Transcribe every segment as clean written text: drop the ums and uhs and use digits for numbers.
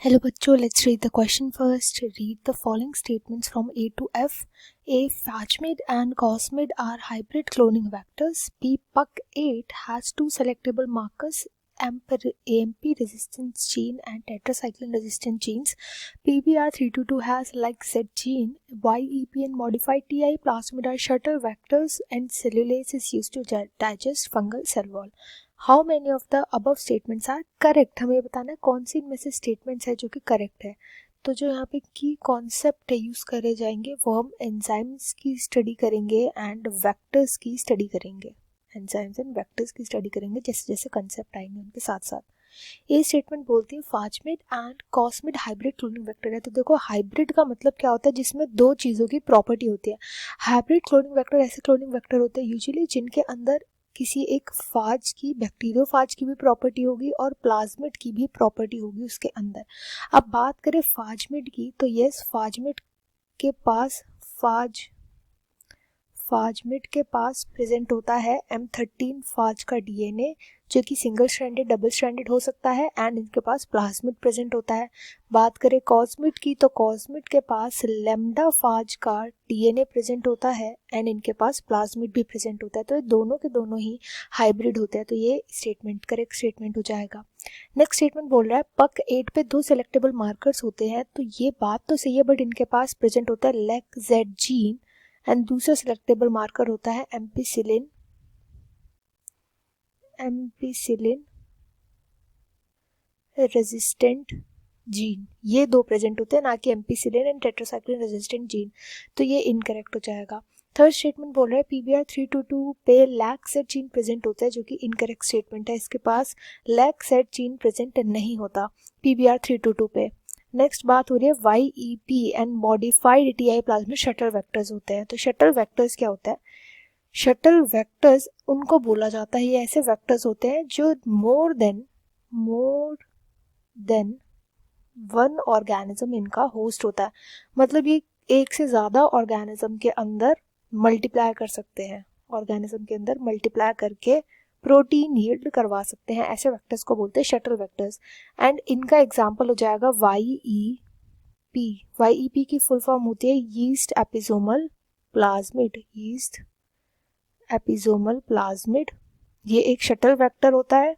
Hello बच्चों, let's read the question first. Read the following statements from A to F. A. Phajmid and Cosmid are hybrid cloning vectors. B. PUC8 has two selectable markers, AMP resistance gene and tetracycline resistant genes. PBR322 has like Z gene. YEP and modified TI plasmid are shuttle vectors and cellulase is used to digest fungal cell wall. How many of the above statements are correct. हमें बताना है कौन सी इनमें से statements है जो कि correct है. तो जो यहाँ पे की कॉन्सेप्ट यूज करे जाएंगे वो हम एंजाइम्स की स्टडी करेंगे एंड वेक्टर्स की स्टडी करेंगे. एंजाइम्स एंड वेक्टर्स की स्टडी करेंगे जैसे जैसे कंसेप्ट आएंगे उनके साथ साथ. ये स्टेटमेंट बोलती है phasmid and cosmid hybrid cloning vector है. तो देखो हाइब्रिड का मतलब क्या होता है, जिसमें दो चीज़ों की प्रॉपर्टी होती है. हाइब्रिड क्लोनिंग वेक्टर ऐसे क्लोनिंग वेक्टर होते हैं यूजुअली जिनके अंदर किसी एक फाज की, बैक्टीरियोफाज की भी प्रॉपर्टी होगी और प्लाज्मिड की भी प्रॉपर्टी होगी उसके अंदर. अब बात करें फाजमिड की तो यस, फाजमिड के पास प्रेजेंट होता है M13 फाज का डीएनए जो कि सिंगल स्ट्रैंडेड, डबल स्ट्रैंडेड हो सकता है एंड इनके पास प्लाज्मिड प्रेजेंट होता है. बात करें कॉस्मिड की तो कॉस्मिड के पास लैम्डा फाज का डीएनए प्रेजेंट होता है एंड इनके पास प्लाज्मिड भी प्रेजेंट होता है. तो ये दोनों के दोनों ही हाइब्रिड होते हैं. तो ये स्टेटमेंट करेक्ट स्टेटमेंट हो जाएगा. नेक्स्ट स्टेटमेंट बोल रहा है PUC8 पे दो सेलेक्टेबल मार्कर्स होते हैं. तो ये बात तो सही है बट इनके पास प्रेजेंट होता है लेक जेड जीन एंड दूसरा सेलेक्टेबल मार्कर होता है एम्पिसिलिन रेजिस्टेंट जीन. ये दो प्रेजेंट होते हैं, ना कि ampicillin and tetracycline resistant gene. तो ये इनकरेक्ट हो जाएगा. थर्ड स्टेटमेंट बोल रहा है PBR322 पे लैक सेट जीन प्रेजेंट होता है जो कि इनकरेक्ट स्टेटमेंट है. इसके पास लैक सेट जीन प्रेजेंट नहीं होता PBR322 पे. नेक्स्ट बात हो रही है YEP and modified TI plasmid shuttle vectors होते हैं. तो शटल वेक्टर्स क्या होता है? शटल वेक्टर्स उनको बोला जाता है, ये ऐसे वेक्टर्स होते हैं जो मोर देन वन ऑर्गेनिज्म इनका होस्ट होता है. मतलब ये एक से ज़्यादा ऑर्गेनिज्म के अंदर मल्टीप्लाई कर सकते हैं, ऑर्गेनिज्म के अंदर मल्टीप्लाई करके प्रोटीन यील्ड करवा सकते हैं. ऐसे वेक्टर्स को बोलते हैं शटल वेक्टर्स. एंड इनका एग्जांपल हो जाएगा YEP. YEP की फुल फॉर्म होती है यीस्ट एपिसोमल प्लाज्मिड. ये एक शटल वेक्टर होता है.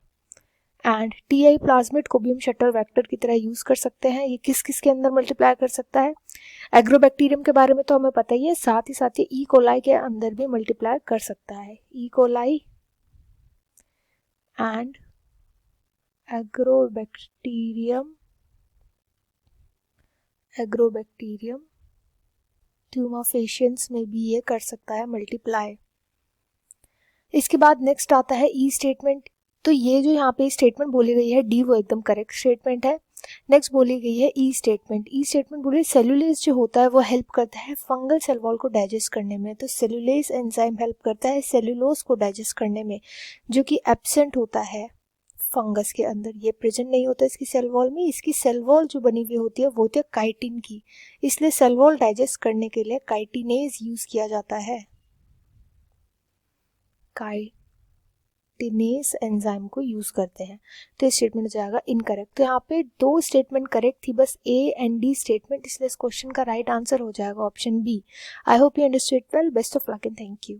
एंड TI प्लाज्मिड को भी हम शटल वेक्टर की तरह यूज कर सकते हैं. ये किस किस के अंदर मल्टीप्लाई कर सकता है? एग्रोबैक्टीरियम के बारे में तो हमें पता ही है, साथ ही साथ ये ई कोलाई के अंदर भी मल्टीप्लाई कर सकता है. ई कोलाई एंड एग्रोबैक्टीरियम ट्यूमाफेशियंस में भी ये कर सकता है मल्टीप्लाई. इसके बाद नेक्स्ट आता है ई स्टेटमेंट. तो ये जो यहाँ पे स्टेटमेंट बोली गई है डी वो एकदम करेक्ट स्टेटमेंट है. नेक्स्ट बोली गई है ई स्टेटमेंट. ई स्टेटमेंट बोली सेलुलेज जो होता है वो हेल्प करता है फंगल सेल वॉल को डाइजेस्ट करने में. तो सेलुलेज एंजाइम हेल्प करता है सेलुलोज को डाइजेस्ट करने में, जो कि एब्सेंट होता है फंगस के अंदर. ये प्रेजेंट नहीं होता इसकी सेल वॉल में. इसकी सेल वॉल जो बनी हुई होती है वो होती है काइटिन की, इसलिए सेल वॉल डाइजेस्ट करने के लिए काइटिनेज यूज किया जाता है. काइटिनेज एंजाइम को यूज करते हैं. तो ये स्टेटमेंट हो जाएगा इनकरेक्ट. तो यहाँ पे दो स्टेटमेंट करेक्ट थी, बस A एंड D स्टेटमेंट, इसलिए इस क्वेश्चन का राइट आंसर हो जाएगा option B. I hope you understood well. Best of luck and thank you.